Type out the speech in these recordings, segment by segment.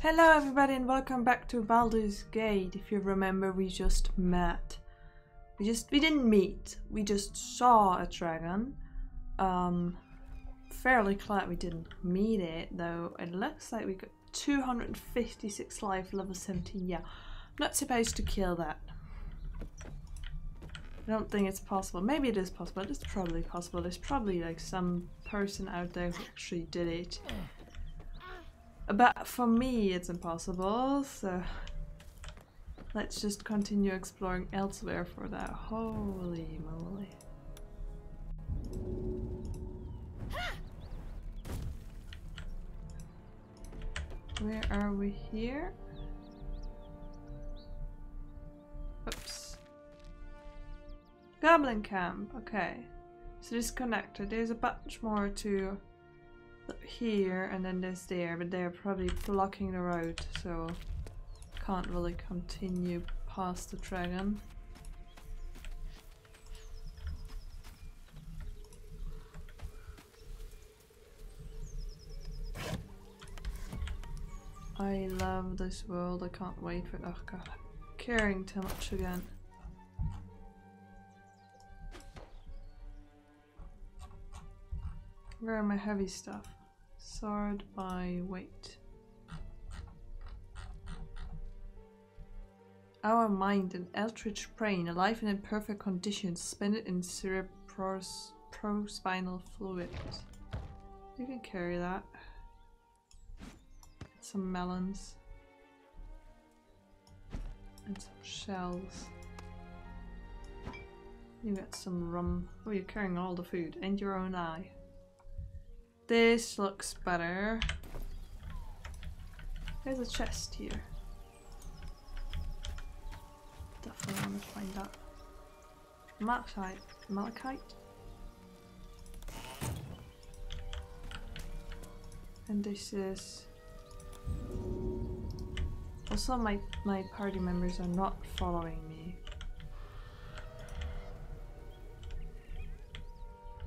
Hello everybody and welcome back to Baldur's Gate. If you remember, we just met. We didn't meet, we just saw a dragon. Fairly glad we didn't meet it though. It looks like we got 256 life, level 17. Yeah, I'm not supposed to kill that. I don't think it's possible. Maybe it is possible. It's probably possible. There's probably like some person out there who actually did it. But for me it's impossible, so let's just continue exploring elsewhere for that. Holy moly. Where are we here? Oops. Goblin camp, okay. So disconnected. There's a bunch more to here and then there's there, but they're probably blocking the road, so can't really continue past the dragon. I love this world, I can't wait for it. Oh god, I'm caring too much again. Where are my heavy stuff? Sort by weight. Our mind, an eldritch brain, alive and in perfect condition, suspended in cerebrospinal fluid. You can carry that. Some melons. And some shells. You got some rum. Oh, you're carrying all the food and your own eye. This looks better. There's a chest here. Definitely want to find that. Malachite. And this is... Also my party members are not following me.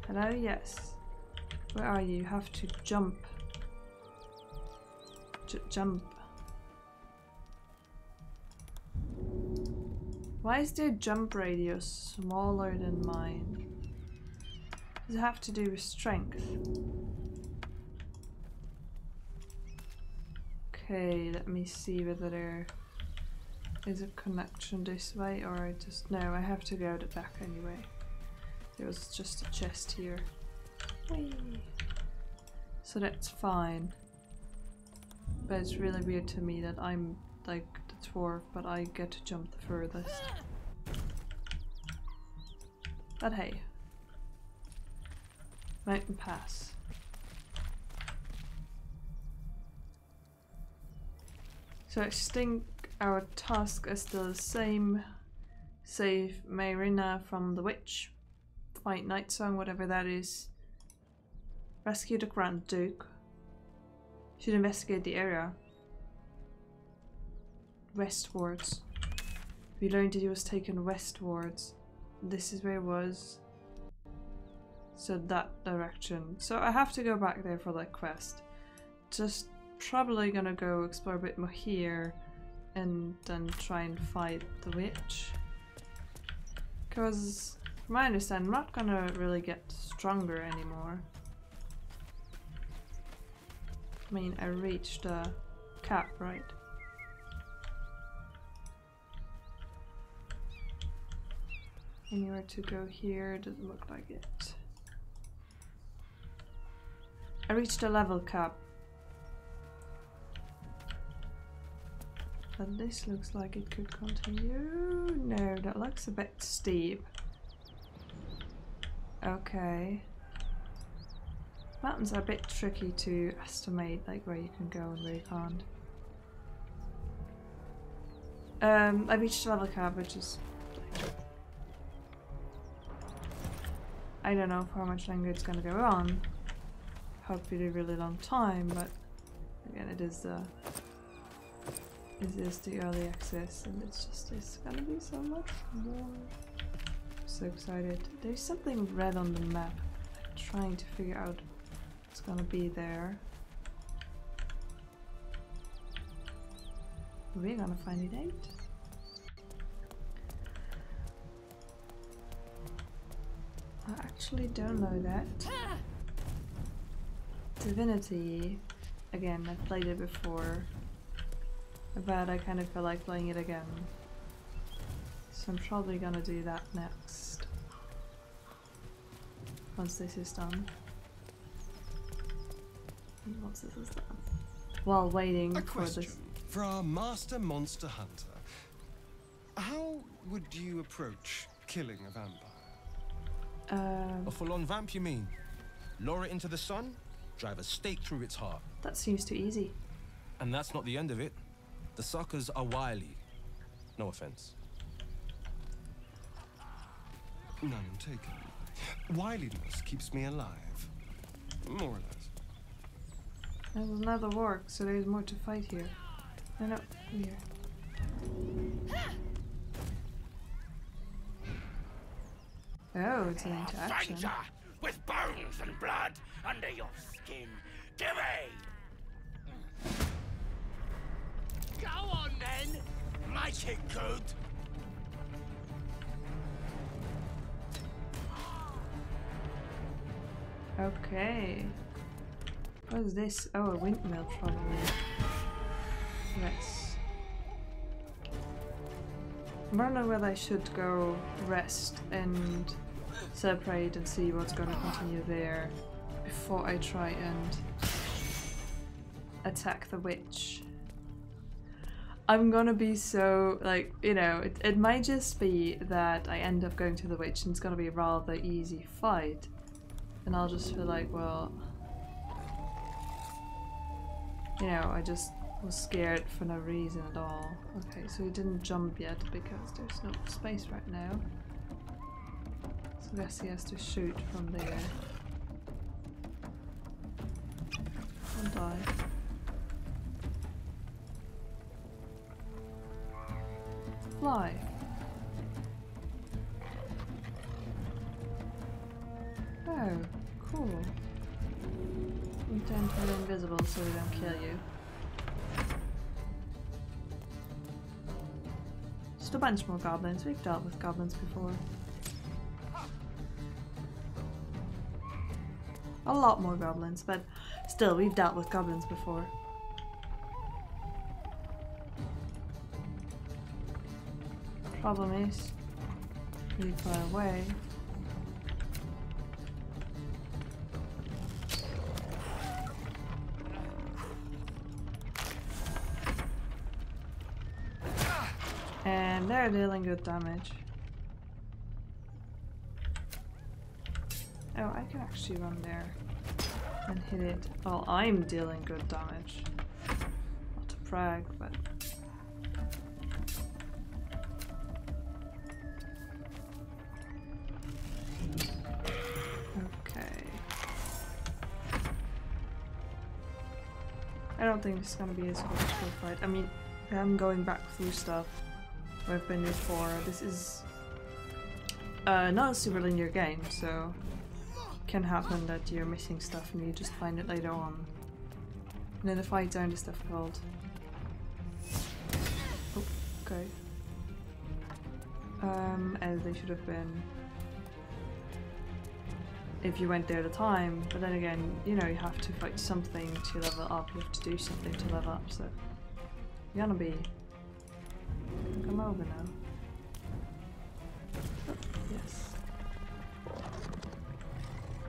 Hello, yes. Where are you? You have to jump. Jump. Why is their jump radius smaller than mine? Does it have to do with strength? Okay, let me see whether there is a connection this way or I just... No, I have to go back anyway. There was just a chest here. Whee. So that's fine, but it's really weird to me that I'm like the dwarf but I get to jump the furthest. But hey, mountain pass. So I think our task is still the same. Save Mayrina from the witch, find Night Song, whatever that is. Rescue the Grand Duke. Should investigate the area. Westwards. We learned that he was taken westwards. This is where it was. So that direction. So I have to go back there for that quest. Just probably gonna go explore a bit more here and then try and fight the witch. Because from my understanding, I'm not gonna really get stronger anymore. I mean, I reached the cap, right? Anywhere to go here? Doesn't look like it. I reached a level cap. But this looks like it could continue. No, that looks a bit steep. Okay. Mountains are a bit tricky to estimate, like where you can go and where you can't. I reached level cap, which is like, I don't know for how much longer it's gonna go on. Hopefully a really long time, but again it is the early access and it's gonna be so much more. I'm so excited. There's something red on the map. I'm trying to figure out what's gonna be there. We're gonna find it out. I actually don't know that. Divinity, again, I played it before, but I kind of feel like playing it again. So I'm probably gonna do that next. Once this is done. Once this is done. While waiting for this. For our master monster hunter, how would you approach killing a vampire? A full-on vamp, you mean? Lure it into the sun, drive a stake through its heart. That seems too easy. And that's not the end of it. The suckers are wily. No offense. None taken. Wiliness keeps me alive. More or less. There's another work, so there's more to fight here. No, here. Oh, it's an interaction. Fighter with bones and blood under your skin. Give me! Go on then! Make it good! Okay. What is this? Oh, a windmill probably. Yes. I don't know whether I should go rest and separate and see what's gonna continue there before I try and attack the witch. I'm gonna be so, like, you know, it might just be that I end up going to the witch and it's gonna be a rather easy fight. And I'll just feel like, well, you know, I just was scared for no reason at all. Okay, so he didn't jump yet because there's no space right now. So I guess he has to shoot from there. Don't die. Fly. Oh, cool. You turn invisible so we don't kill you. Just a bunch more goblins. We've dealt with goblins before. A lot more goblins, but still, we've dealt with goblins before. Problem is, really far away. And they're dealing good damage. Oh, I can actually run there and hit it. Well, I'm dealing good damage. Not to brag, but... Okay. I don't think this is gonna be as good as a fight. I mean, I'm going back through stuff where I've been before. This is not a super linear game, so it can happen that you're missing stuff and you just find it later on. And in the fight zone is difficult. Oh, okay. As they should have been if you went there at a time, but then again, you know, you have to fight something to level up, you have to do something to level up, so you're gonna be... Come over now. Oh, yes.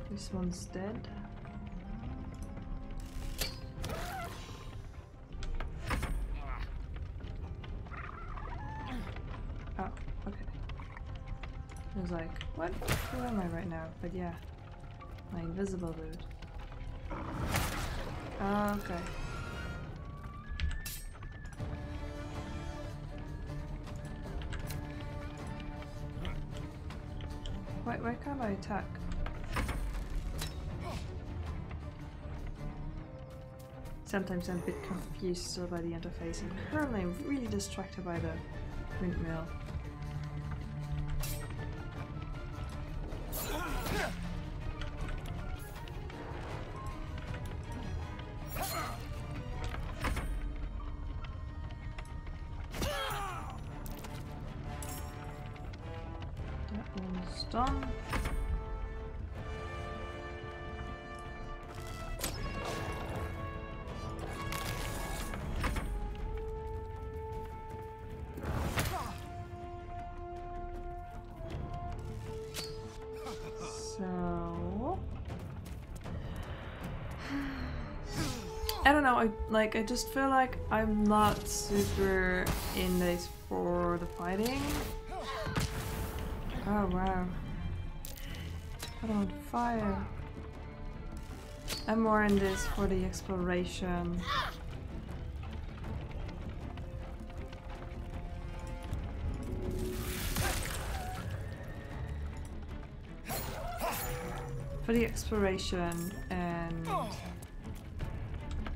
This one's dead. Oh, okay. I was like, what? Where am I right now? But yeah, my invisible dude. Okay. Why can't I attack? Sometimes I'm a bit confused still by the interface, and currently I'm really distracted by the windmill. done. So I don't know, I just feel like I'm not super in this for the fighting. Oh wow. I don't want fire. I'm more in this for the exploration. For the exploration and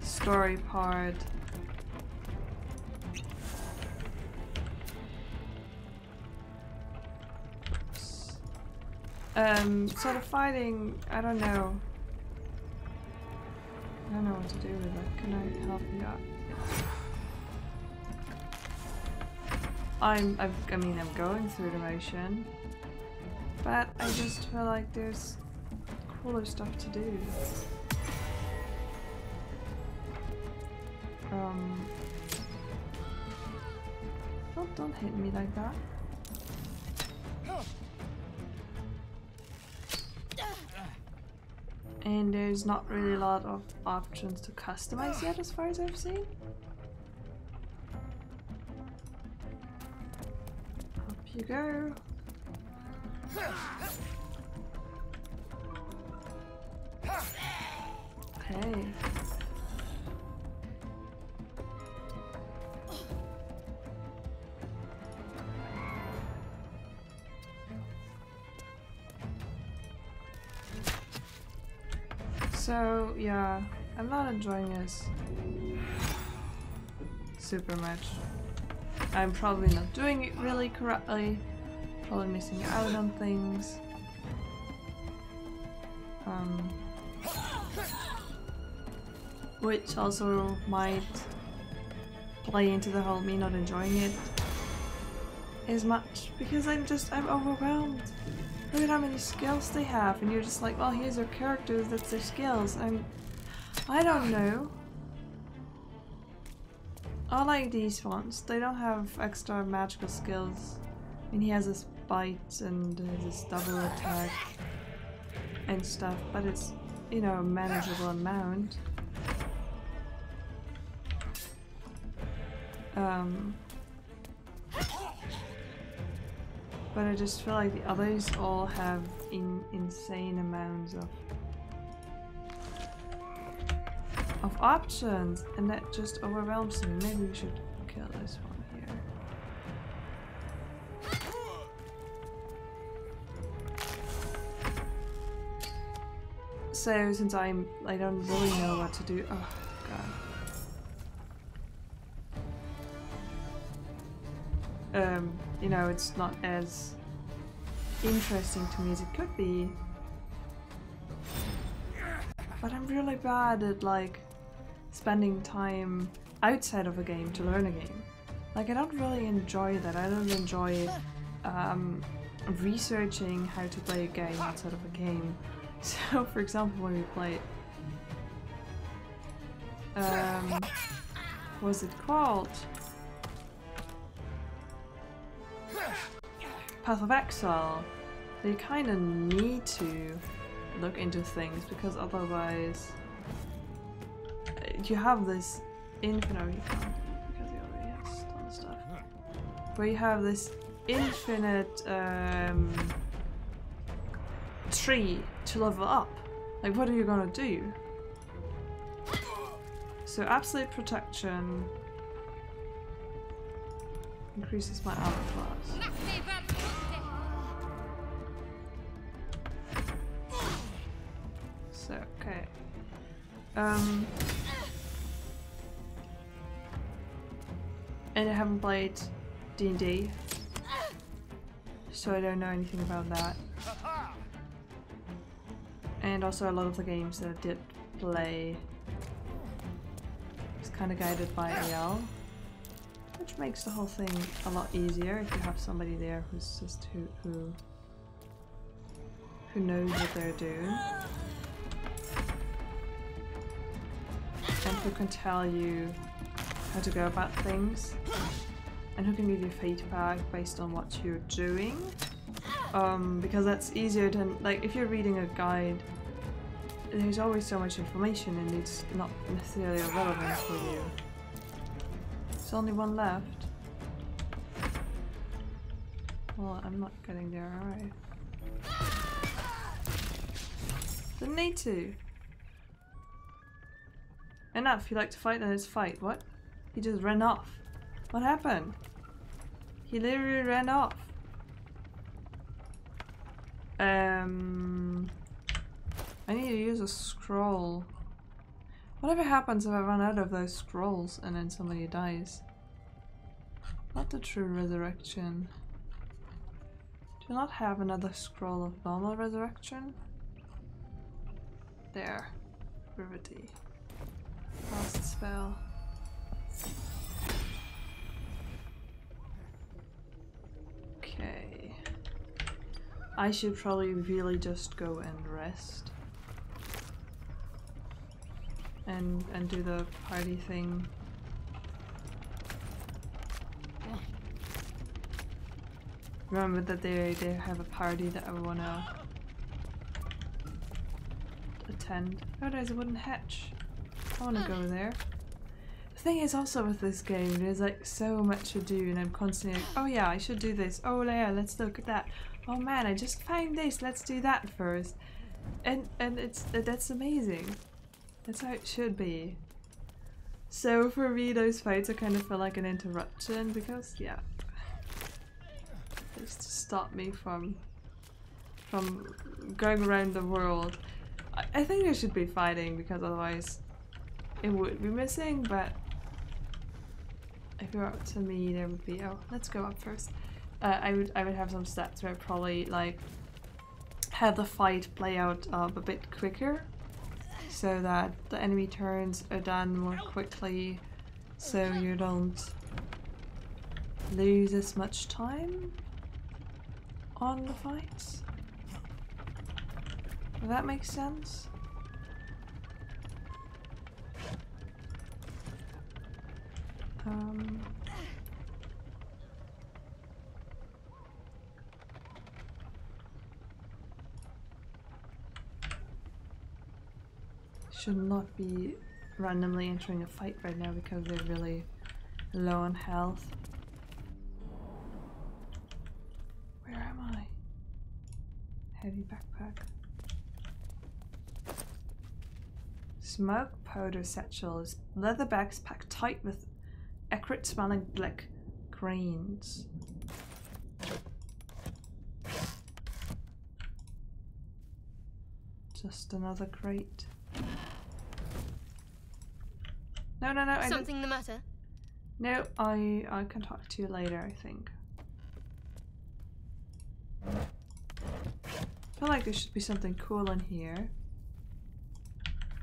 story part. So the fighting, I don't know. I don't know what to do with it. Can I help you out? I mean, I'm going through the motion, but I just feel like there's cooler stuff to do. Don't hit me like that. And there's not really a lot of options to customize yet, as far as I've seen. Up you go. Okay. So, yeah, I'm not enjoying this super much. I'm probably not doing it really correctly, probably missing out on things. Which also might play into the whole me not enjoying it as much, because I'm overwhelmed. Look at how many skills they have, and you're just like, well, here's their characters, that's their skills. I don't know. I like these ones. They don't have extra magical skills. I mean, he has his bite and his double attack and stuff, but it's, you know, a manageable amount. But I just feel like the others all have insane amounts of options, and that just overwhelms me. Maybe we should kill this one here. So since I don't really know what to do. Oh god. You know, it's not as interesting to me as it could be. But I'm really bad at like spending time outside of a game to learn a game. Like, I don't really enjoy that. I don't enjoy researching how to play a game outside of a game. So, for example, when we played what's it called? Path of Exile, they kind of need to look into things, because otherwise you have this infinite, you can't, because he already has a ton of stuff, where you have this infinite tree to level up. Like, what are you gonna do? So absolute protection increases my armor class. So, okay. And I haven't played D&D, so I don't know anything about that. And also a lot of the games that I did play was kind of guided by AL, which makes the whole thing a lot easier if you have somebody there who's just who who knows what they're doing. And who can tell you how to go about things. And who can give you feedback based on what you're doing. Because that's easier than, like, if you're reading a guide, there's always so much information and it's not necessarily relevant for you. There's only one left. Well, I'm not getting there, alright. Didn't need to. Enough, you like to fight, then let's fight. What? He just ran off. What happened? He literally ran off. I need to use a scroll. Whatever happens if I run out of those scrolls and then somebody dies? Not the true resurrection. Do not have another scroll of normal resurrection? There. Brevity. Last spell. Okay. I should probably really just go and rest. And do the party thing. Remember that they have a party that I wanna attend. Oh, there's a wooden hatch. I wanna go there. The thing is also with this game, there's like so much to do and I'm constantly like, oh yeah, I should do this. Oh yeah, let's look at that. Oh man, I just found this, let's do that first. And that's amazing. That's how it should be. So for me, those fights, I kind of feel like an interruption because, yeah, it's to stop me from going around the world. I think there should be fighting because otherwise it would be missing. But if it were up to me, there would be. Oh, let's go up first. I would have some stats where I'd probably like have the fight play out a bit quicker. So that the enemy turns are done more quickly, so you don't lose as much time on the fights. Does that make sense? Should not be randomly entering a fight right now because they're really low on health. Where am I? Heavy backpack. Smoke powder satchels. Leather bags packed tight with acrid smelling black grains. Just another crate. No, Something the matter? No, I can talk to you later, I think. I feel like there should be something cool in here.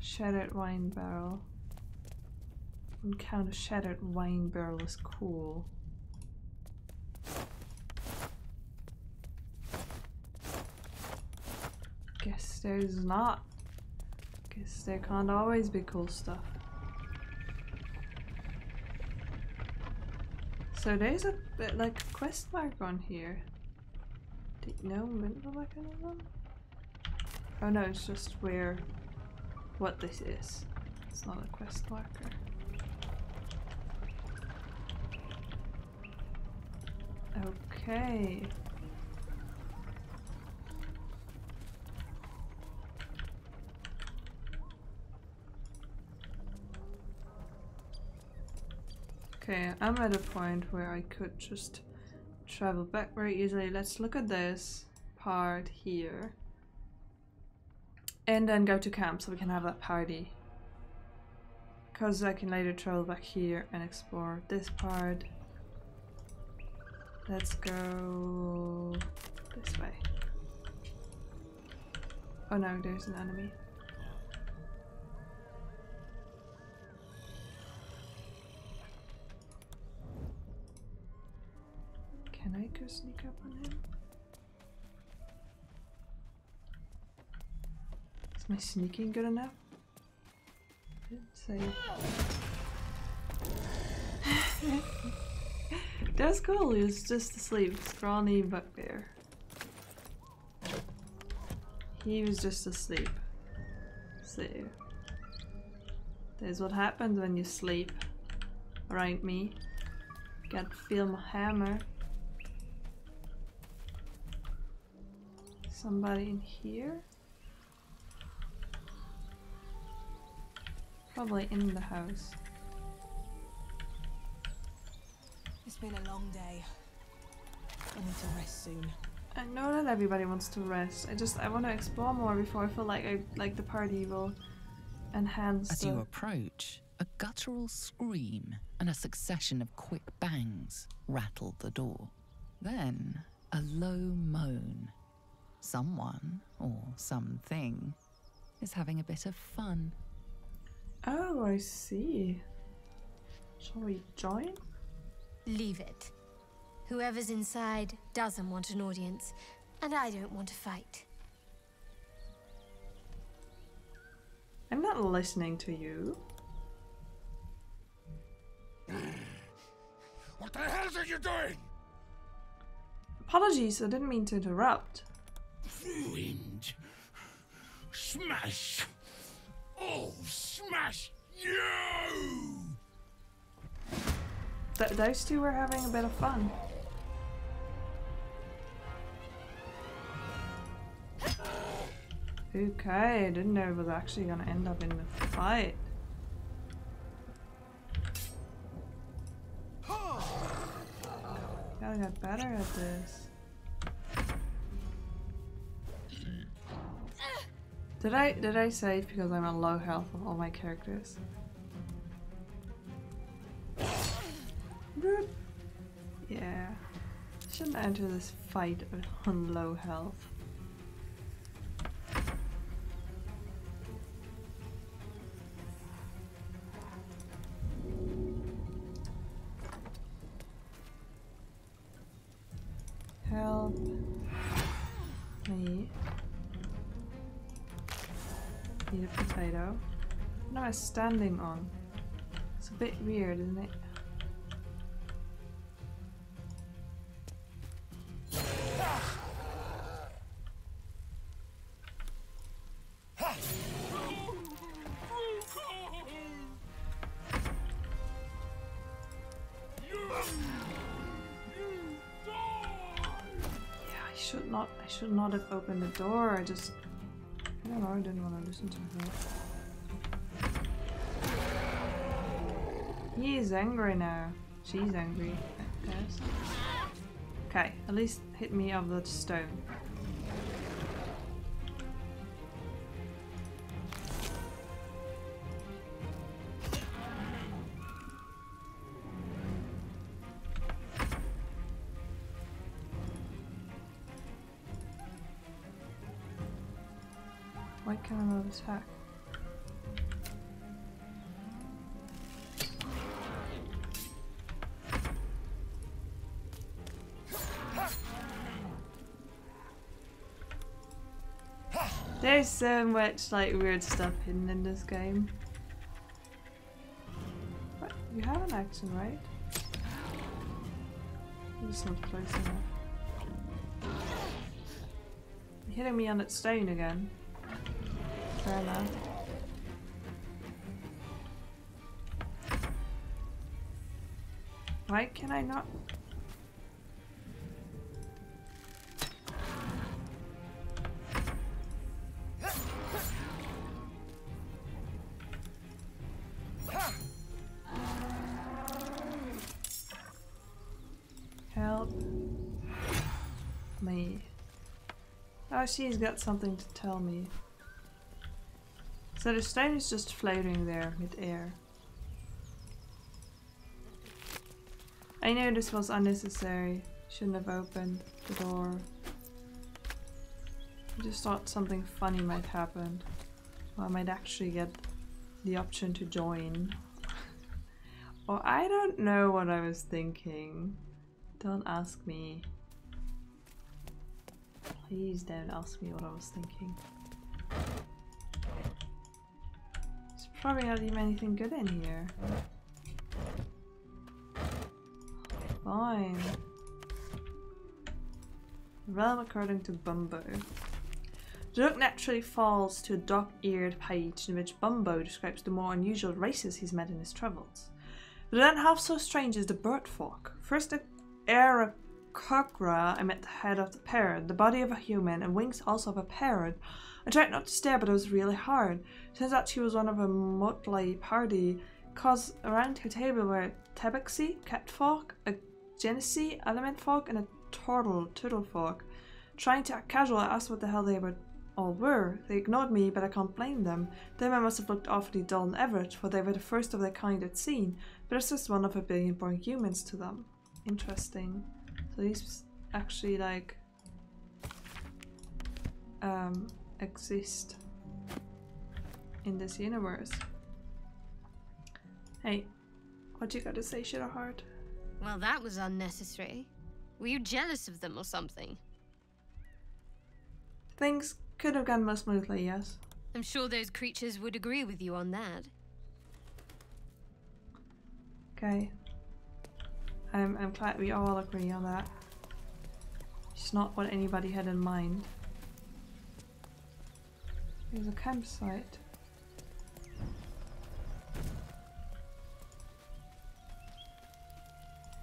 Shattered wine barrel. Encounter shattered wine barrel is cool. Guess there's not. Guess there can't always be cool stuff. So there's a bit like a quest mark on here. No middle mechanism? Oh no, it's just where what this is. It's not a quest marker. Okay. Okay, I'm at a point where I could just travel back very easily. Let's look at this part here. And then go to camp so we can have that party. Because I can later travel back here and explore this part. Let's go this way. Oh no, there's an enemy. Can I go sneak up on him? Is my sneaking good enough? Save. That's cool, he was just asleep. Scrawny bugbear. He was just asleep. So that's what happens when you sleep around me. Gotta feel my hammer. Somebody in here? Probably in the house. It's been a long day. I need to rest soon. I know that everybody wants to rest. I want to explore more before I feel like the party will enhance. As you approach, a guttural scream and a succession of quick bangs rattled the door. Then a low moan. Someone, or something, is having a bit of fun. Oh, I see. Shall we join? Leave it. Whoever's inside doesn't want an audience, and I don't want to fight. I'm not listening to you. What the hell are you doing? Apologies, I didn't mean to interrupt. Ruined. Smash. Oh, smash you! Those two were having a bit of fun. Okay, I didn't know it was actually gonna end up in a fight. Gotta get better at this. Did I save because I'm on low health of all my characters? Boop. Yeah. Shouldn't enter this fight on low health. Help me. Need a potato. What am I standing on? It's a bit weird, isn't it? I should not have opened the door. I don't know, I didn't want to listen to her. He is angry now. She's angry, I guess. Okay, at least hit me off the stone. Why can't I not attack? There's so much like weird stuff hidden in this game. What? You have an action, right? I'm just not close enough. You're hitting me on that stone again. Fair enough. Why can I not? Help me. Oh, she's got something to tell me. So the stone is just floating there mid-air. I know this was unnecessary. Shouldn't have opened the door. I just thought something funny might happen. Or I might actually get the option to join. Or I don't know what I was thinking. Don't ask me. Please don't ask me what I was thinking. There's probably not even anything good in here. Fine. Realm according to Bumbo. The book naturally falls to a dog-eared page in which Bumbo describes the more unusual races he's met in his travels. But then half so strange is the bird folk. First at Aarakocra, I met the head of the parrot, the body of a human, and wings also of a parrot. I tried not to stare, but it was really hard. Turns out she was one of a motley party, cause around her table were a tabaxi, cat folk, a genesi, element folk, and a turtle folk. Trying to act casual, I asked what the hell they all were. They ignored me, but I can't blame them. Them I must have looked awfully dull and average, for they were the first of their kind I'd seen, but it's just one of a billion born humans to them. Interesting. So these actually like exist in this universe. Hey, what you gotta say, Shadowheart? Well, that was unnecessary. Were you jealous of them or something? Things could have gone more smoothly, yes. I'm sure those creatures would agree with you on that. Okay. I'm glad we all agree on that. It's not what anybody had in mind. There's a campsite.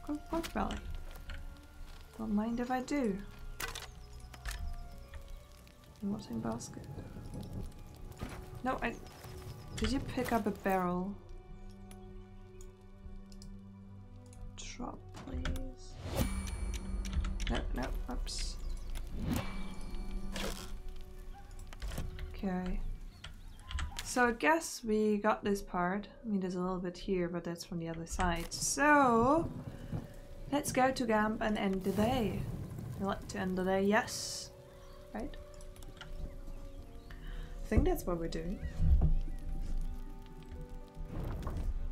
Go pork belly. Don't mind if I do. Rotting basket. No, did you pick up a barrel? Drop, please. No, oops. Okay. So I guess we got this part. I mean, there's a little bit here, but that's from the other side. So let's go to camp and end the day. You like to end the day? Yes. Right? I think that's what we're doing.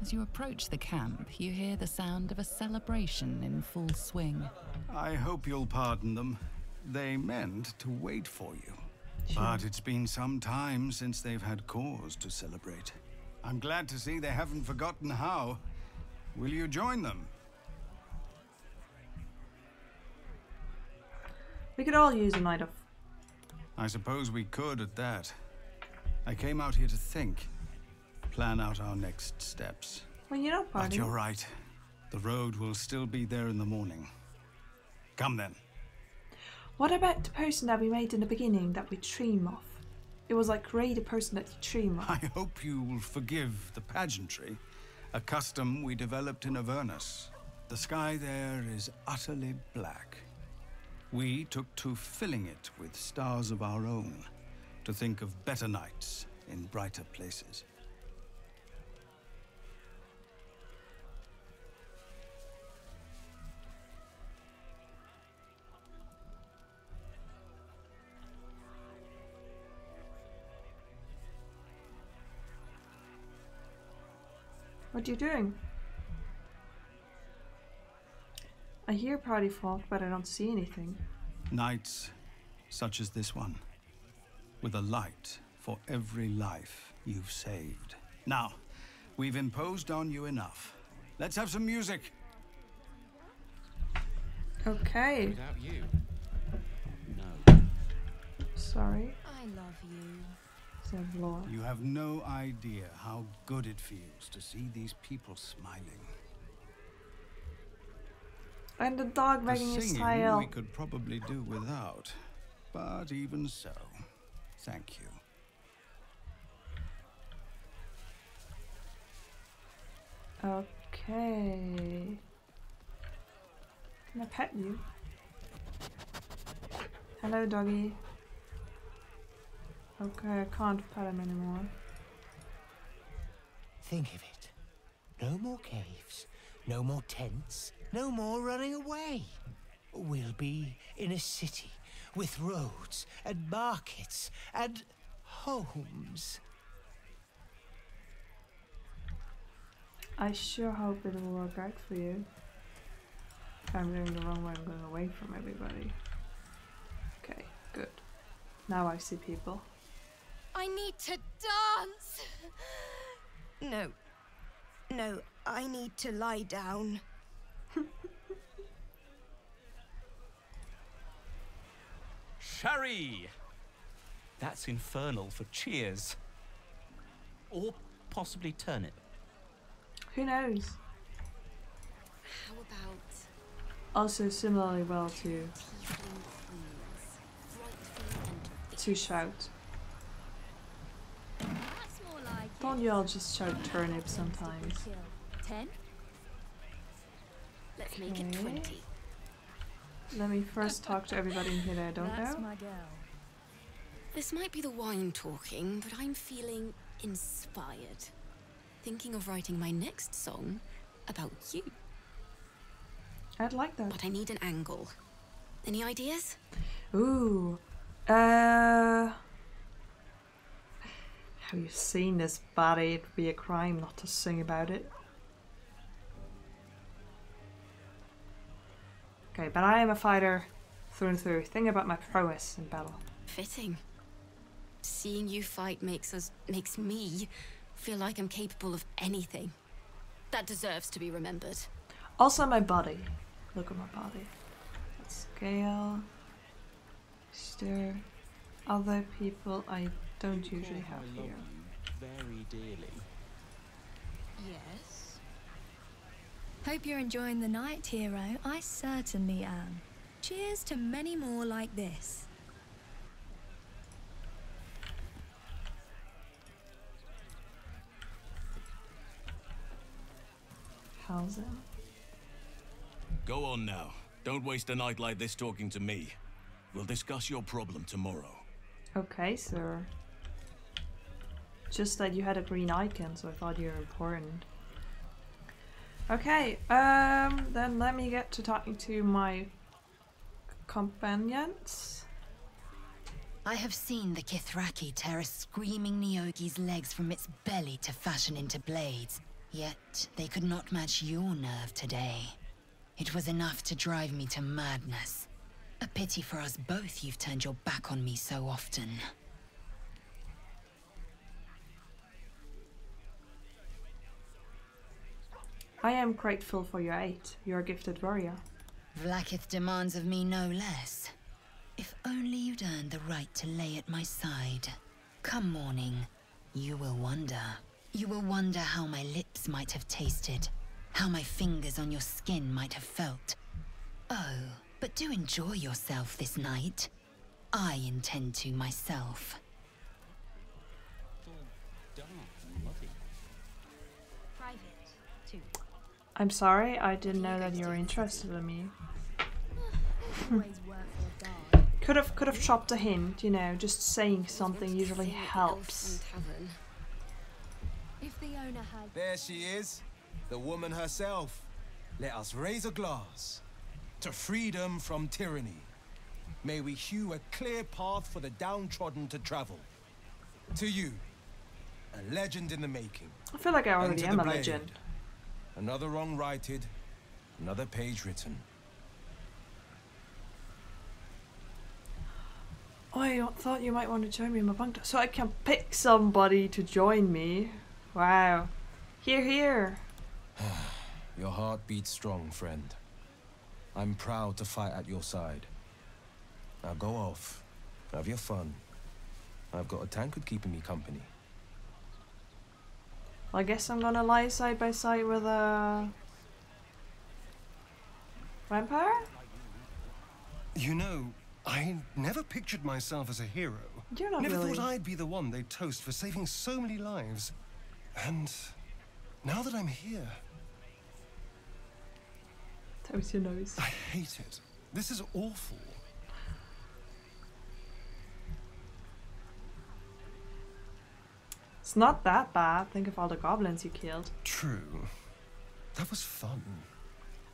As you approach the camp, you hear the sound of a celebration in full swing. I hope you'll pardon them. They meant to wait for you. Sure. But it's been some time since they've had cause to celebrate. I'm glad to see they haven't forgotten how. Will you join them? We could all use a night off. I suppose we could at that. I came out here to think. Plan out our next steps. Well, you're not But partying. you're right. The road will still be there in the morning. Come then. What about the person that we made in the beginning that we dream of? It was like Ray, the person that you dream of. I hope you will forgive the pageantry, a custom we developed in Avernus. The sky there is utterly black. We took to filling it with stars of our own, to think of better nights in brighter places. What are you doing? I hear party folk, but I don't see anything. Nights such as this one, with a light for every life you've saved. Now, we've imposed on you enough. Let's have some music. Okay. Without you, no. Sorry, I love you. said Laura. You have no idea how good it feels to see these people smiling. And the dog The wagging his singing tail. we could probably do without, but even so, thank you. Okay. Can I pet you? Hello, doggy. Okay, I can't pet him anymore. Think of it. No more caves, no more tents, no more running away. We'll be in a city with roads and markets and homes. I sure hope it will work out for you. If I'm doing the wrong way, I'm going away from everybody. Okay, good. Now I see people. I need to dance! No, I need to lie down. Sherry! That's infernal for cheers. Or possibly turnip. Who knows? How about... Also similarly well to shout. Don't y'all just shout turnip sometimes? 10? Let's make it 20. Let me first talk to everybody in here that I don't know. My girl. This might be the wine talking, but I'm feeling inspired. Thinking of writing my next song about you. I'd like that. But I need an angle. Any ideas? Ooh. Have you seen this body? It'd be a crime not to sing about it. Okay, but I am a fighter through and through. Think about my prowess in battle. Fitting. Seeing you fight makes me feel like I'm capable of anything. That deserves to be remembered. Also my body. Look at my body. Scale. Stir. Other people I don't usually have here. Very dearly. Yes? Hope you're enjoying the night, hero. I certainly am. Cheers to many more like this. How's it? Go on now. Don't waste a night like this talking to me. We'll discuss your problem tomorrow. Okay, sir. Just that you had a green icon, so I thought you were important. Okay, then let me get to talking to my companions. I have seen the Kithraki tear a screaming Nyogi's legs from its belly to fashion into blades. Yet they could not match your nerve today. It was enough to drive me to madness. A pity for us both you've turned your back on me so often. I am grateful for your aid. You're a gifted warrior. Vlaakith demands of me no less. If only you'd earned the right to lay at my side. Come morning, you will wonder. You will wonder how my lips might have tasted, how my fingers on your skin might have felt. Oh, but do enjoy yourself this night. I intend to myself. Private, too. I'm sorry, I didn't know that you were interested in me. Could have dropped a hint, you know, just saying something usually helps. If the owner had... There she is, the woman herself. Let us raise a glass to freedom from tyranny. May we hew a clear path for the downtrodden to travel. To you, a legend in the making. I feel like I And already to am the a blade, legend. Another wrong righted, another page written. Oh, I thought you might want to join me in my bunk, so I can pick somebody to join me. Wow. Here, here. Your heart beats strong, friend. I'm proud to fight at your side. Now go off. Have your fun. I've got a tankard keeping me company. Well, I guess I'm gonna lie side by side with a vampire? You know, I never pictured myself as a hero. You're not Never really. thought I'd be the one they'd toast for saving so many lives. And now that I'm here, Toast your nose. I hate it. This is awful. It's not that bad. Think of all the goblins you killed. True. That was fun.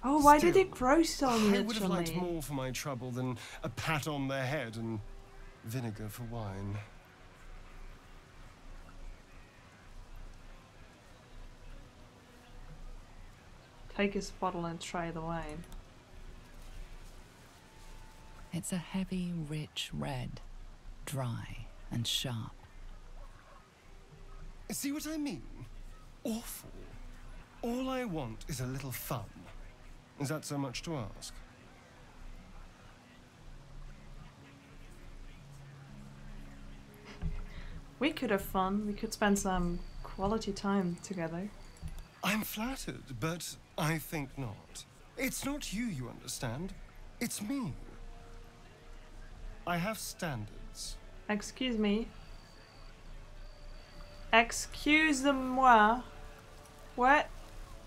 Oh, why did Still, it grow so I would have liked literally? more for my trouble than a pat on the head and vinegar for wine. Take his bottle and try the wine. It's a heavy, rich red, dry and sharp. See what I mean? Awful. All I want is a little fun. Is that so much to ask? We could have fun. We could spend some quality time together. I'm flattered, but I think not. It's not you, you understand. It's me. I have standards. Excuse me. Excuse-moi. What?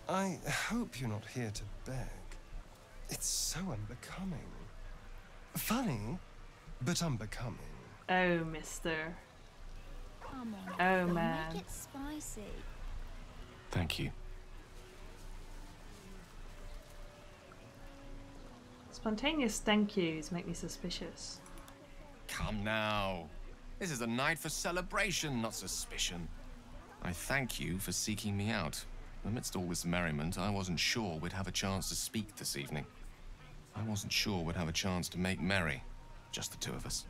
I hope you're not here to beg. It's so unbecoming. Funny, but unbecoming. Oh, mister. Come on. Oh, man. Make it spicy. Thank you. Spontaneous thank yous make me suspicious. Come now. This is a night for celebration, not suspicion. I thank you for seeking me out. Amidst all this merriment, I wasn't sure we'd have a chance to speak this evening. I wasn't sure we'd have a chance to make merry. Just the two of us.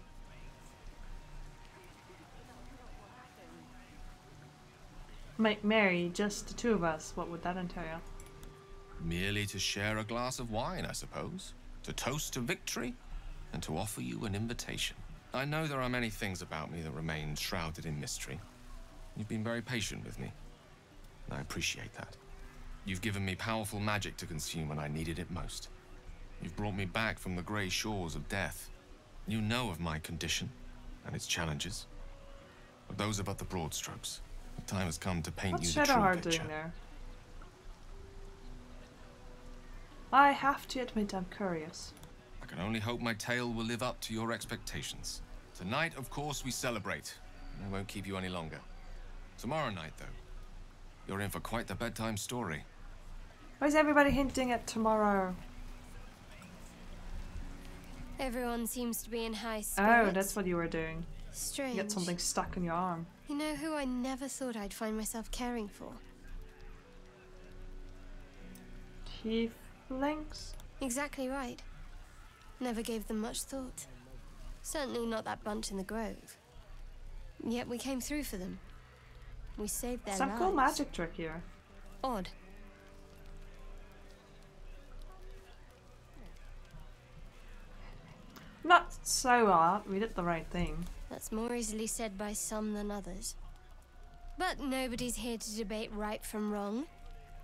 Make merry, just the two of us. What would that entail? Merely to share a glass of wine, I suppose. To toast to victory, and to offer you an invitation. I know there are many things about me that remain shrouded in mystery. You've been very patient with me. I appreciate that. You've given me powerful magic to consume when I needed it most. You've brought me back from the grey shores of death. You know of my condition and its challenges. But those are but the broad strokes. The time has come to paint What's you the true Shadowheart picture. doing there? I have to admit I'm curious. I can only hope my tale will live up to your expectations. Tonight, of course, we celebrate. I won't keep you any longer. Tomorrow night, though, you're in for quite the bedtime story. Why is everybody hinting at tomorrow? Everyone seems to be in high spirits. Oh, that's what you were doing. Strange. You got something stuck in your arm. You know who I never thought I'd find myself caring for? Tieflings? Exactly right. Never gave them much thought. Certainly not that bunch in the grove. Yet we came through for them. We saved their Some lives. cool magic trick here. Odd. Not so odd. We did the right thing. That's more easily said by some than others. But nobody's here to debate right from wrong.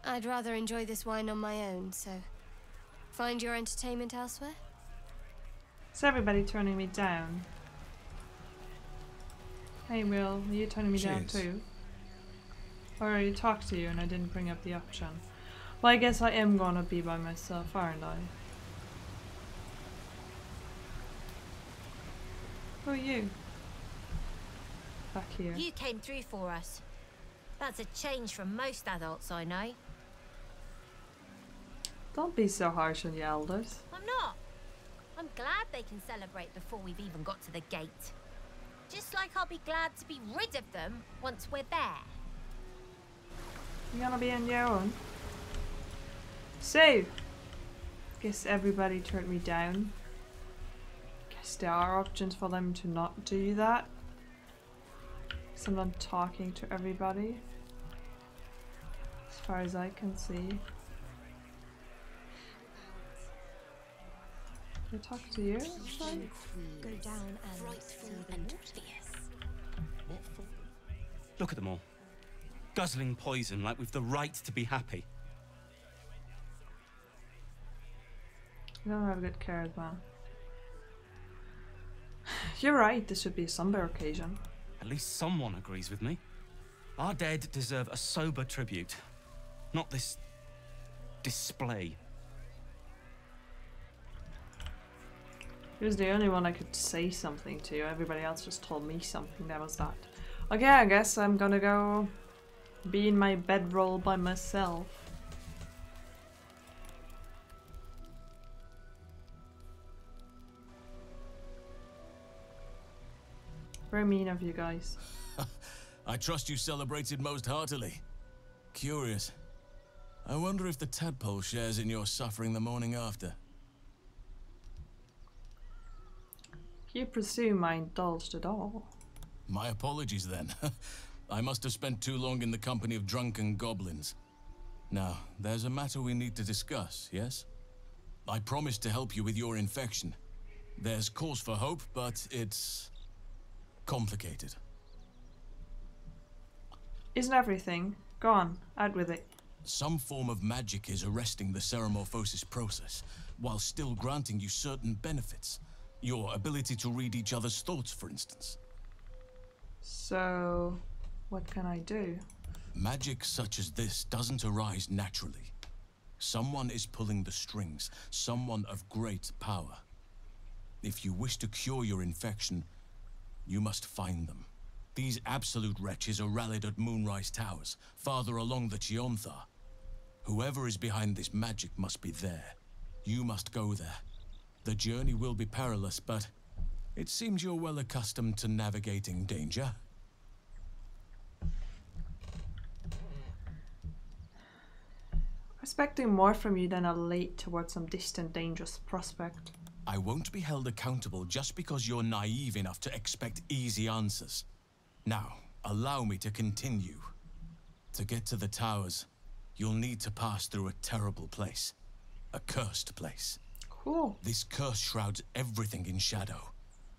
I'd rather enjoy this wine on my own, so find your entertainment elsewhere. Is everybody turning me down? Hey Will, are you turning me down too? Or I talked to you and I didn't bring up the option. Well, I guess I am gonna be by myself, aren't I? Who are you? Back here. You came through for us. That's a change from most adults I know. Don't be so harsh on your elders. I'm not. I'm glad they can celebrate before we've even got to the gate. Just like I'll be glad to be rid of them once we're there. You're gonna be on your own. So, guess everybody turned me down. Guess there are options for them to not do that. Guess I'm not talking to everybody. As far as I can see. Can I talk to you? Sorry? Go down and see the Look at them all. Guzzling poison like we've the right to be happy. You don't have good charisma. You're right, this should be a somber occasion. At least someone agrees with me. Our dead deserve a sober tribute. Not this display. He was the only one I could say something to. Everybody else just told me something. That was that. Okay, I guess I'm gonna go be in my bedroll by myself. Very mean of you guys. I trust you celebrated most heartily. Curious. I wonder if the Tadpole shares in your suffering the morning after. You presume I indulged at all? My apologies then. I must have spent too long in the company of drunken goblins. Now, there's a matter we need to discuss, yes? I promised to help you with your infection. There's cause for hope, but it's complicated. Isn't everything? Go on, out with it. Some form of magic is arresting the ceremorphosis process, while still granting you certain benefits. Your ability to read each other's thoughts, for instance. So, what can I do? Magic such as this doesn't arise naturally. Someone is pulling the strings, someone of great power. If you wish to cure your infection, you must find them. These absolute wretches are rallied at Moonrise Towers, farther along the Chionthar. Whoever is behind this magic must be there. You must go there. The journey will be perilous, but it seems you're well accustomed to navigating danger. Expecting more from you than a lead towards some distant, dangerous prospect. I won't be held accountable just because you're naive enough to expect easy answers. Now, allow me to continue. To get to the towers, you'll need to pass through a terrible place. A cursed place. Cool. This curse shrouds everything in shadow.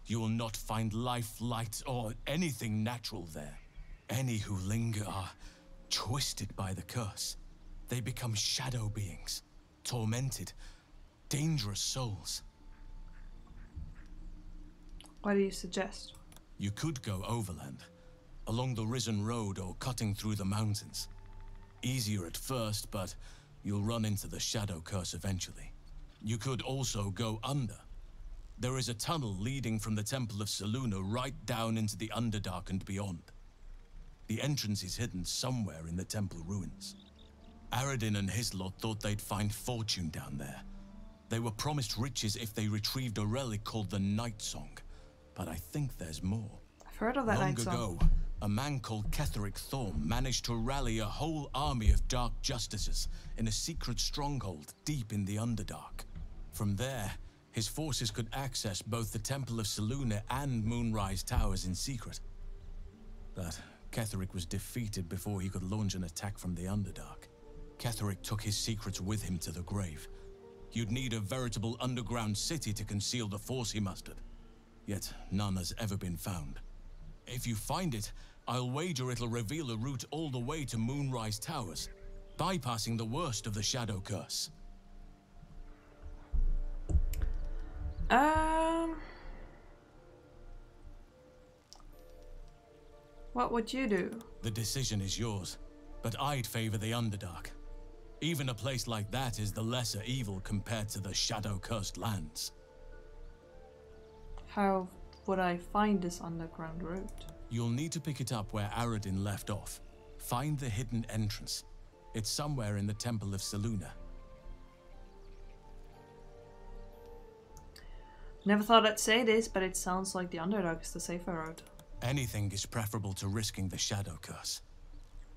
You will not find life, light, or anything natural there. Any who linger are twisted by the curse. They become shadow beings, tormented, dangerous souls. What do you suggest? You could go overland, along the Risen Road or cutting through the mountains. Easier at first, but you'll run into the shadow curse eventually. You could also go under. There is a tunnel leading from the Temple of Selûne right down into the Underdark and beyond. The entrance is hidden somewhere in the temple ruins. Aradin and his lot thought they'd find fortune down there. They were promised riches if they retrieved a relic called the Night Song, but I think there's more. I've heard of that Night Song. Long ago, a man called Ketheric Thorm managed to rally a whole army of dark justices in a secret stronghold deep in the Underdark. From there, his forces could access both the Temple of Selûne and Moonrise Towers in secret. But Ketheric was defeated before he could launch an attack from the Underdark. Ketheric took his secrets with him to the grave. You'd need a veritable underground city to conceal the force he mustered. Yet none has ever been found. If you find it, I'll wager it'll reveal a route all the way to Moonrise Towers, bypassing the worst of the Shadow Curse. What would you do? The decision is yours, but I'd favor the Underdark. Even a place like that is the lesser evil compared to the shadow-cursed lands. How would I find this underground route? You'll need to pick it up where Aradin left off. Find the hidden entrance. It's somewhere in the Temple of Selûne. Never thought I'd say this, but it sounds like the Underdark is the safer road. Anything is preferable to risking the Shadow Curse.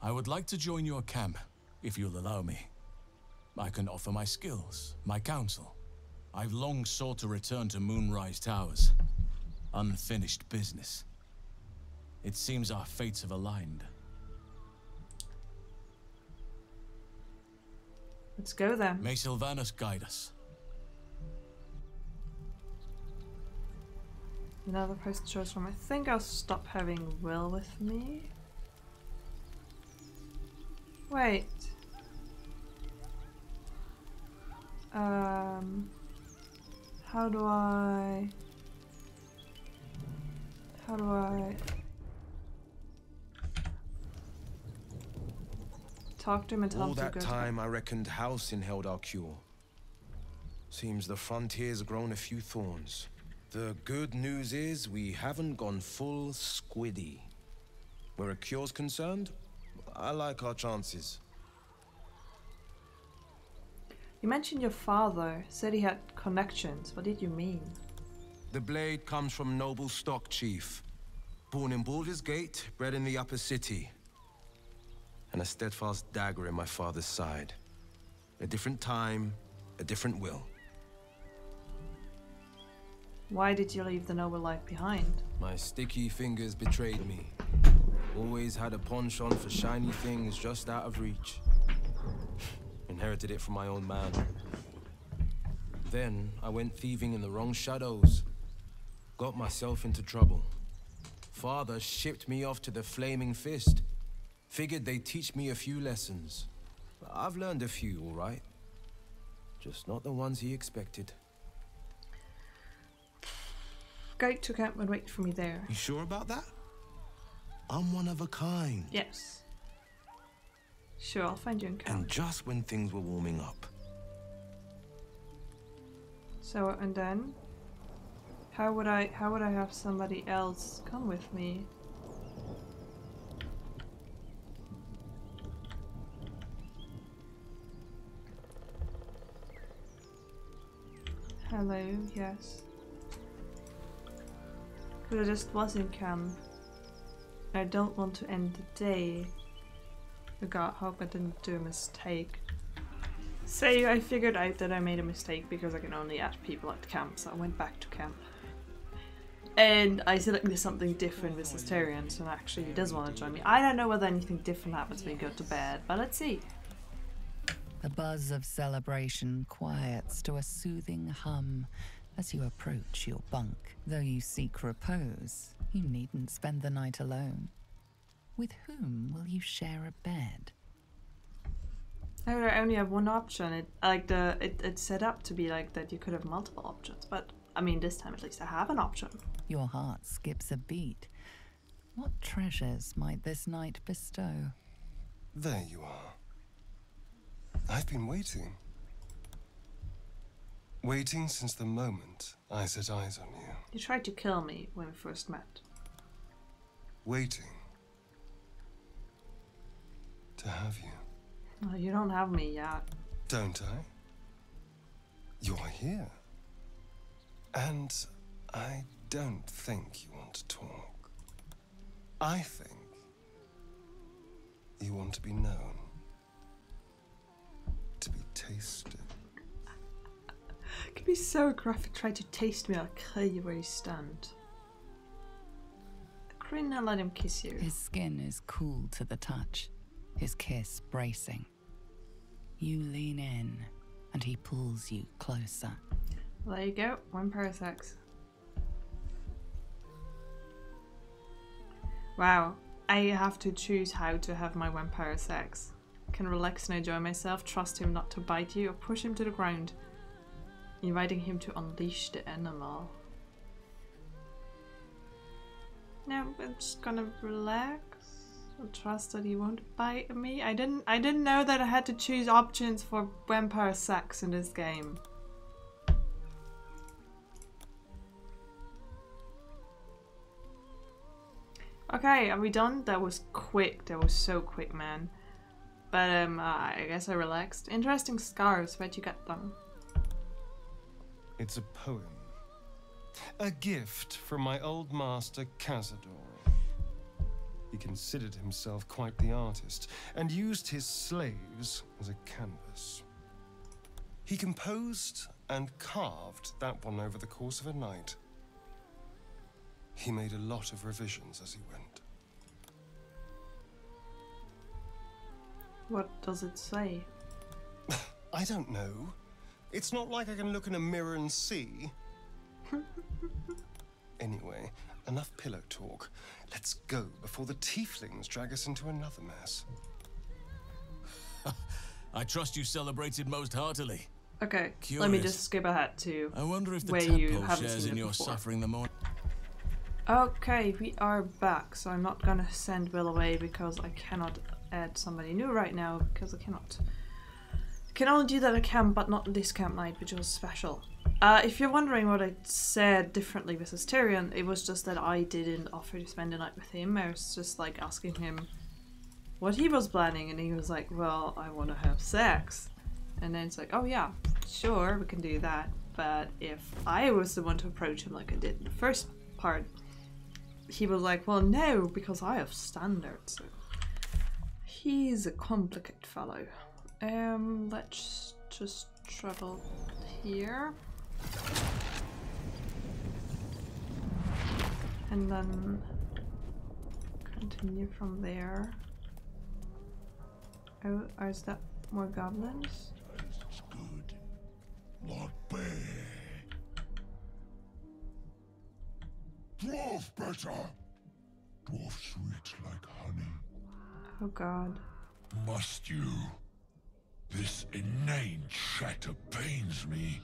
I would like to join your camp, if you'll allow me. I can offer my skills, my counsel. I've long sought to return to Moonrise Towers. Unfinished business. It seems our fates have aligned. Let's go then. May Sylvanus guide us. Another post choice from. I think I'll stop having Will with me. Wait. How do I talk to him and tell him to go? All that time I reckoned housing held our cure. Seems the frontier's grown a few thorns. The good news is we haven't gone full squiddy. Where a cure's concerned, I like our chances. You mentioned your father, said he had connections. What did you mean? The blade comes from noble stock, Chief. Born in Baldur's Gate, bred in the upper city. And a steadfast dagger in my father's side. A different time, a different will. Why did you leave the noble life behind? My sticky fingers betrayed me. Always had a penchant for shiny things just out of reach. Inherited it from my old man. Then I went thieving in the wrong shadows. Got myself into trouble. Father shipped me off to the Flaming Fist. Figured they'd teach me a few lessons. I've learned a few, all right. Just not the ones he expected. Go to camp and wait for me there. You sure about that? I'm one of a kind. Yes. Sure, I'll find you in camp. And just when things were warming up. So, and then? How would I have somebody else come with me? Hello, yes. Because I just was in camp. I don't want to end the day. Oh God, hope I didn't do a mistake. Say I figured out that I made a mistake because I can only add people at camp, so I went back to camp. And I selected something different with Asterion, so actually he does want to join me. I don't know whether anything different happens when you go to bed, but let's see. The buzz of celebration quiets to a soothing hum as you approach your bunk. Though you seek repose, you needn't spend the night alone. With whom will you share a bed? I only have one option. It's set up to be like that you could have multiple options, but I mean this time at least I have an option. Your heart skips a beat. What treasures might this night bestow? There you are. I've been waiting. Waiting since the moment I set eyes on you. You tried to kill me when we first met. Waiting to have you. Oh, you don't have me yet. Don't I? You're here. And I don't think you want to talk. I think you want to be known. To be tasted. It could be so graphic. Try to taste me, I'll kill you where you stand. Grin and let him kiss you. His skin is cool to the touch, his kiss bracing. You lean in, and he pulls you closer. Well, there you go, one parasex. Wow, I have to choose how to have my vampire sex. Can relax and enjoy myself, trust him not to bite you, or push him to the ground, inviting him to unleash the animal. Now I'm just gonna relax and trust that he won't bite me. I didn't know that I had to choose options for vampire sex in this game. Okay, are we done? That was quick. That was so quick, man. But I guess I relaxed. Interesting scars. Where'd you get them? It's a poem. A gift from my old master Cazador. He considered himself quite the artist and used his slaves as a canvas. He composed and carved that one over the course of a night. He made a lot of revisions as he went. What does it say? I don't know. It's not like I can look in a mirror and see. Anyway, enough pillow talk. Let's go before the tieflings drag us into another mess. I trust you celebrated most heartily. Okay, Curious. let me just skip ahead to I wonder if the where you Tadpole haven't shares seen in it your before. suffering the more. Okay, we are back, so I'm not gonna send Will away because I cannot add somebody new right now because I cannot. I can only do that at camp, but not this camp night, which was special. If you're wondering what I said differently with Asterion, it was just that I didn't offer to spend the night with him. I was just like asking him what he was planning, and he was like, well, I want to have sex. And then it's like, oh yeah, sure, we can do that. But if I was the one to approach him like I did in the first part, he was like, well, no, because I have standards. So he's a complicated fellow. Let's just travel here. And then Continue from there. Oh, is that more goblins? Tastes good. Not bad. Dwarf better. Dwarf sweet like honey. Oh god. Must you? This inane chatter pains me.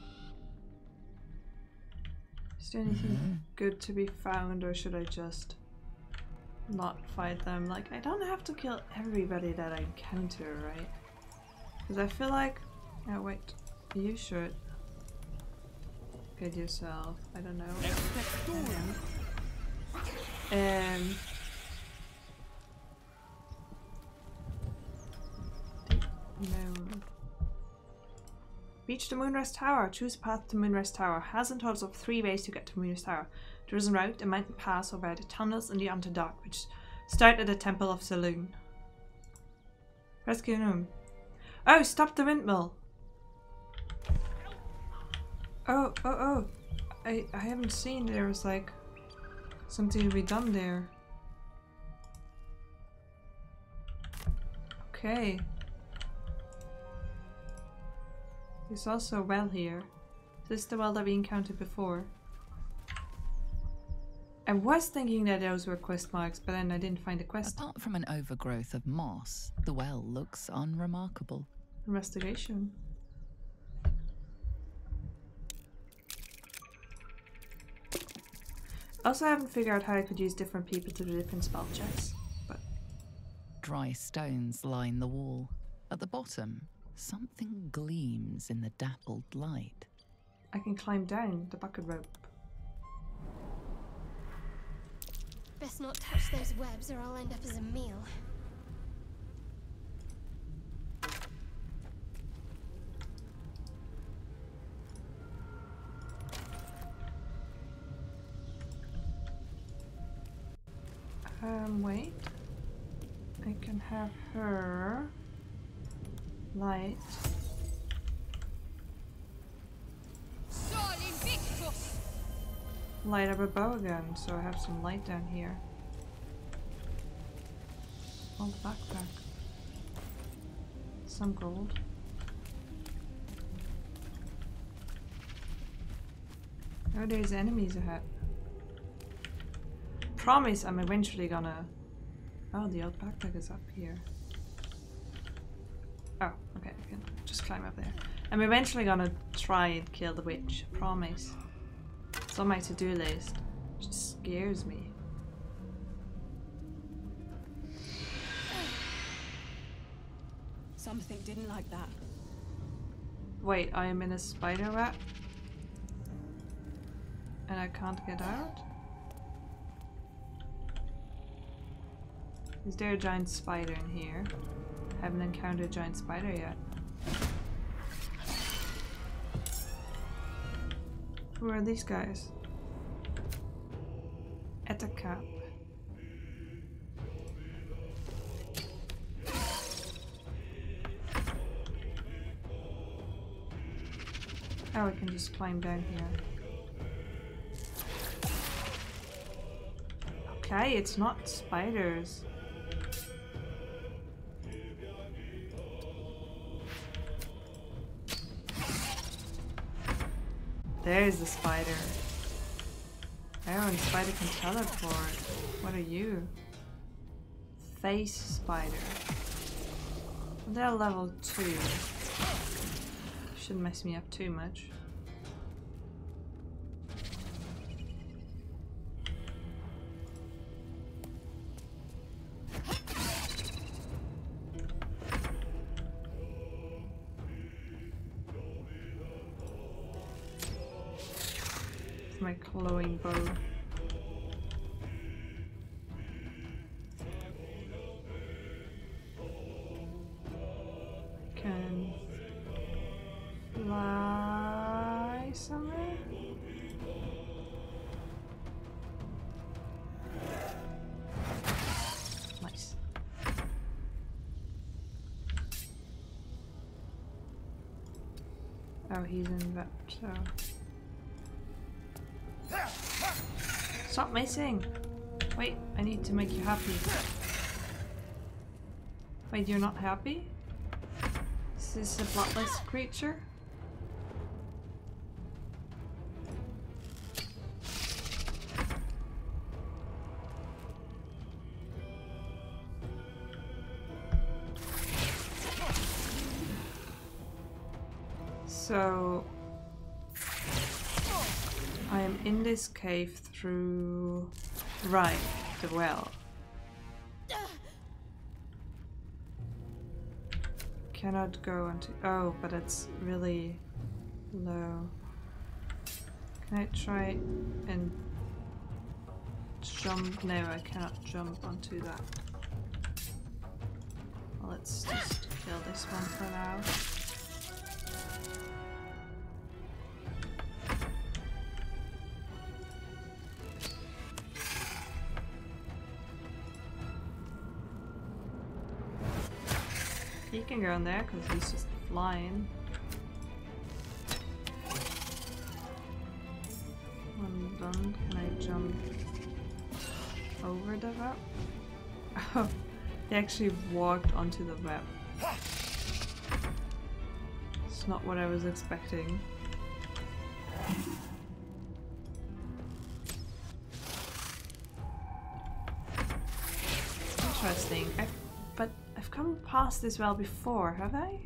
Is there anything good to be found, or should I just not fight them? Like, I don't have to kill everybody that I encounter, right? Because I feel like... Oh wait, you should get yourself, I don't know. No. Reach the Moonrise Tower. Choose a path to Moonrise Tower. Has in total of 3 ways to get to Moonrise Tower. There is a route, a mountain pass over the tunnels in the Underdark, which start at the Temple of Saloon. Rescue room. Oh, stop the windmill. Oh. I haven't seen there was like something to be done there. Okay. There's also a well here. This is the well that we encountered before. I was thinking that those were quest marks, but then I didn't find a quest. Apart from an overgrowth of moss, the well looks unremarkable. Investigation. Also, I haven't figured out how I could use different people to do different spell checks, but... Dry stones line the wall. At the bottom, something gleams in the dappled light. I can climb down the bucket rope. Best not touch those webs or I'll end up as a meal. Wait. I can have her light. Light up a bow again, so I have some light down here. Oh, the backpack. Some gold. Oh, there's enemies ahead. Promise I'm eventually gonna... Oh, the old backpack is up here. Oh, okay, I can just climb up there. I'm eventually gonna try and kill the witch. Promise. It's on my to-do list. It just scares me. Something didn't like that. Wait, I am in a spider web? And I can't get out? Is there a giant spider in here? Haven't encountered a giant spider yet. Who are these guys? At the cap. Oh, I can just climb down here. Okay, it's not spiders. There's the spider. Oh, and spider can teleport. What are you? Face spider. They're level 2. Shouldn't mess me up too much. My glowing bow. Can fly somewhere? Nice. Oh, he's in that, so... Stop missing! Wait, I need to make you happy. Wait, you're not happy? Is this a bloodless creature? So I am in this cave through right, the well. Cannot go onto oh, but it's really low. Can I try and jump? No, I cannot jump onto that. Well, let's just kill this one for now. He can go in there because he's just flying. One done. Can I jump over the web? Oh, he actually walked onto the web. It's not what I was expecting. Interesting. But I've come past this well before, have I?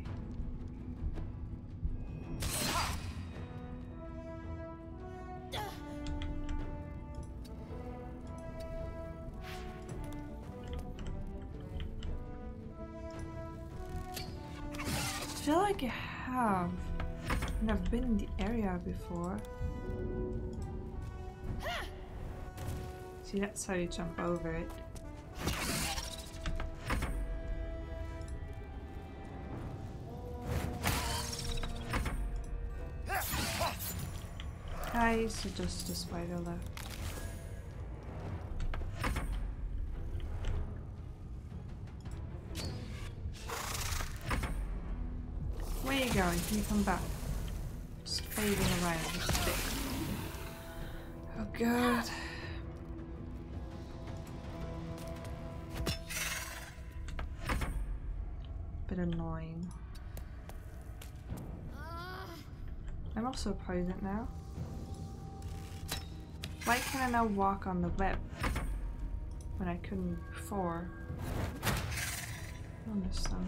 I feel like I have. And I've been in the area before. See, that's how you jump over it. So just a spider left. Where are you going? Can you come back? Just fading around with stick. Oh god. Bit annoying. I'm also poisoned now. Why can I now walk on the web when I couldn't before? I don't understand.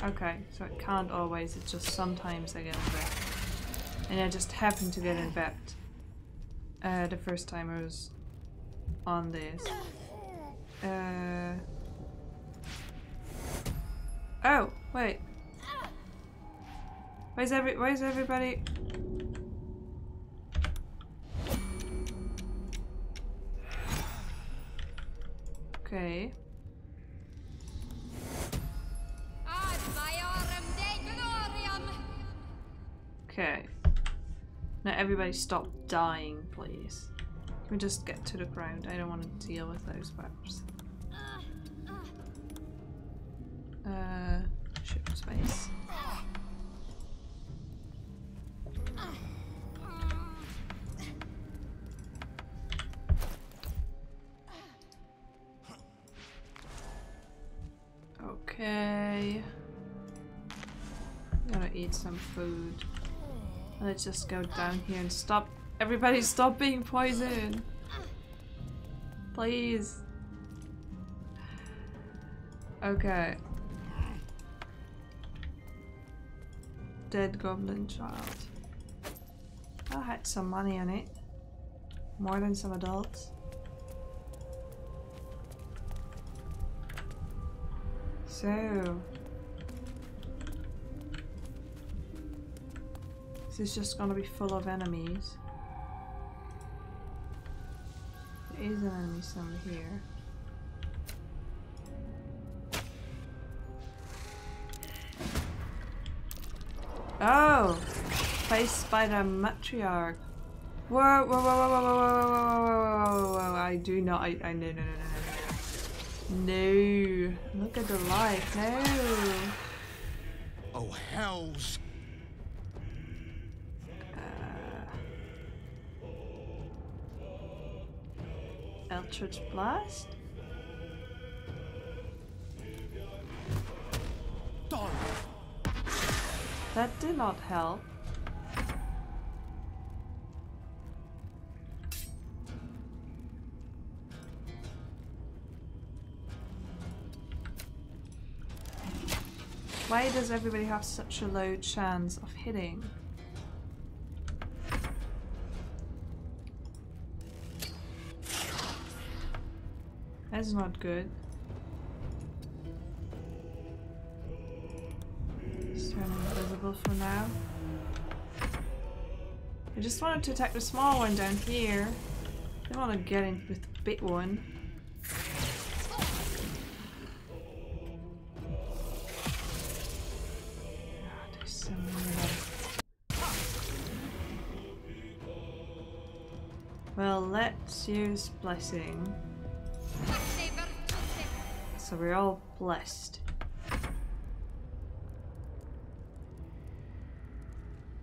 Okay, so it can't always, it's just sometimes I get infected. And I just happened to get infected the first time I was on this. Oh, wait. Where's everybody? Okay. Okay. Now everybody stop dying, please. Can we just get to the ground? I don't want to deal with those webs. Shift space. Okay. I'm gonna eat some food. Let's just go down here and stop. Everybody stop being poisoned. Please. Okay. Dead goblin child. I had some money on it. More than some adults. So. This is just gonna be full of enemies. There is an enemy somewhere here. Oh! Faced by the matriarch. Whoa, whoa, whoa, whoa, whoa, whoa, whoa, whoa, whoa, whoa, whoa, I do not, no. No. Look at the light. No. Oh, hells. Eldritch Blast? That did not help. Why does everybody have such a low chance of hitting? That's not good. Just turn invisible for now. I just wanted to attack the small one down here. I don't want to get in with the big one. There's so many of them. Well, let's use Blessing. So we're all blessed.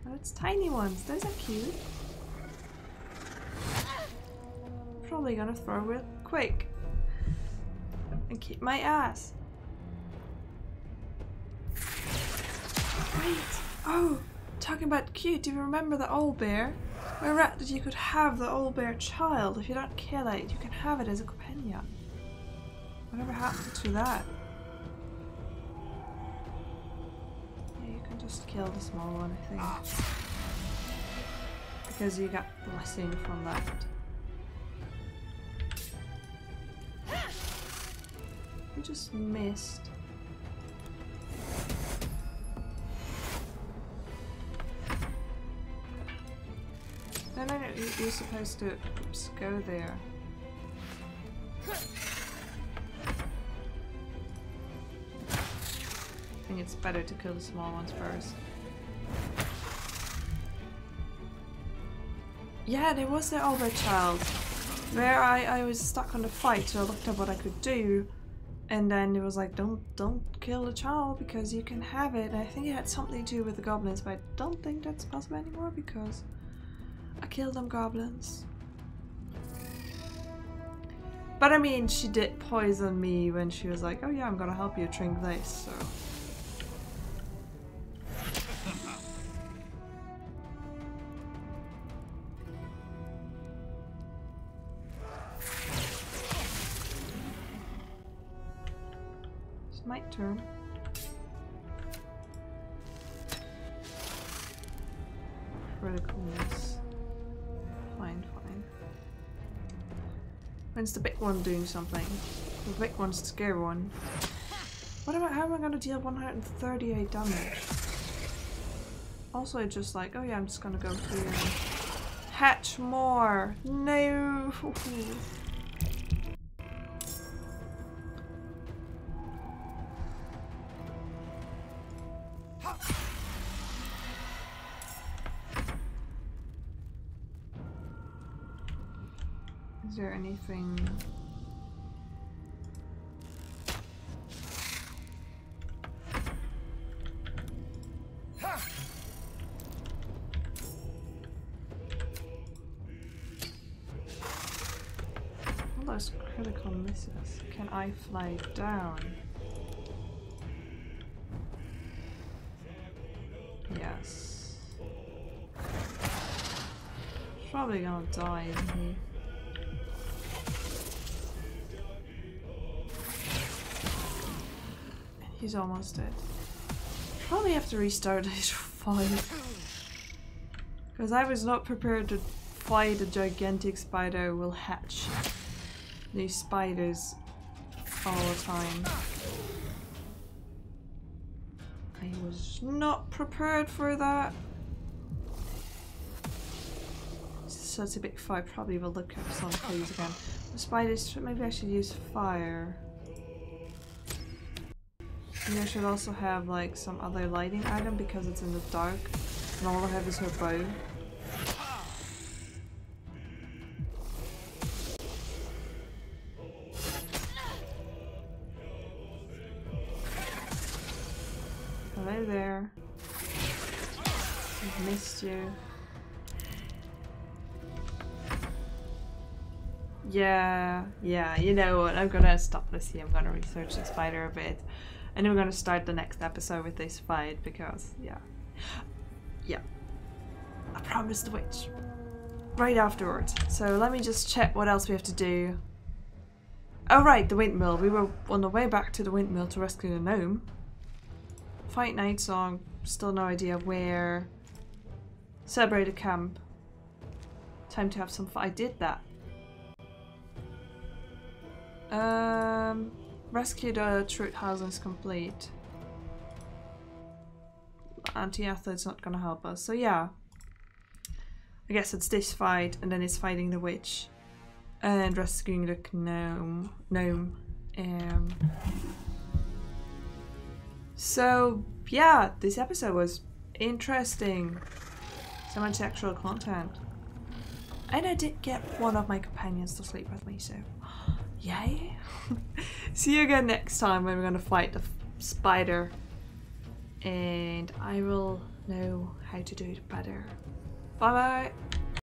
Oh, it's tiny ones. Those are cute. Probably gonna throw real quick and keep my ass. Wait. Oh, talking about cute. Do you remember the old bear? I read that you could have the old bear child. If you don't kill it, you can have it as a companion. Whatever happened to that? Yeah, you can just kill the small one, I think. Because you got blessing from that. You just missed. No, you're supposed to just go there. I think it's better to kill the small ones first. Yeah, there was the older child where I was stuck on the fight, so I looked up what I could do, and then it was like, don't kill the child because you can have it. And I think it had something to do with the goblins, but I don't think that's possible anymore because I killed them goblins. But I mean, she did poison me when she was like, oh yeah, I'm gonna help you drink this, so. It's my turn. Criticalness. Fine. When's the big one doing something? The big one's the scary one. What about how am I gonna deal 138 damage? Also just like, oh yeah, I'm just gonna go here and hatch more. No. Is there anything? All those critical misses. Can I fly down? Yes. Probably gonna die, isn't he? He's almost dead. Probably have to restart it 5. Because I was not prepared to fight a gigantic spider who will hatch these spiders all the time. I was not prepared for that. So it's a big fight. Probably will look up some clues again. The spiders, maybe I should use fire. And I should also have like some other lighting item because it's in the dark and all I have is her bow. Hello there. I've missed you. Yeah, you know what, I'm gonna stop this here. I'm gonna research the spider a bit. And then we're gonna start the next episode with this fight because, yeah. I promised the witch. Right afterwards. So let me just check what else we have to do. Oh right, the windmill. We were on the way back to the windmill to rescue the gnome. Fight night song. Still no idea where. Celebrate a camp. Time to have some fun. I did that. Rescue the truth house is complete. Anti-athlete's not gonna help us. So yeah. I guess it's this fight, and then it's fighting the witch. And rescuing the gnome. So yeah, this episode was interesting. So much sexual content. And I did get one of my companions to sleep with me, so yay. See you again next time when we're gonna fight the spider. And I will know how to do it better. Bye bye!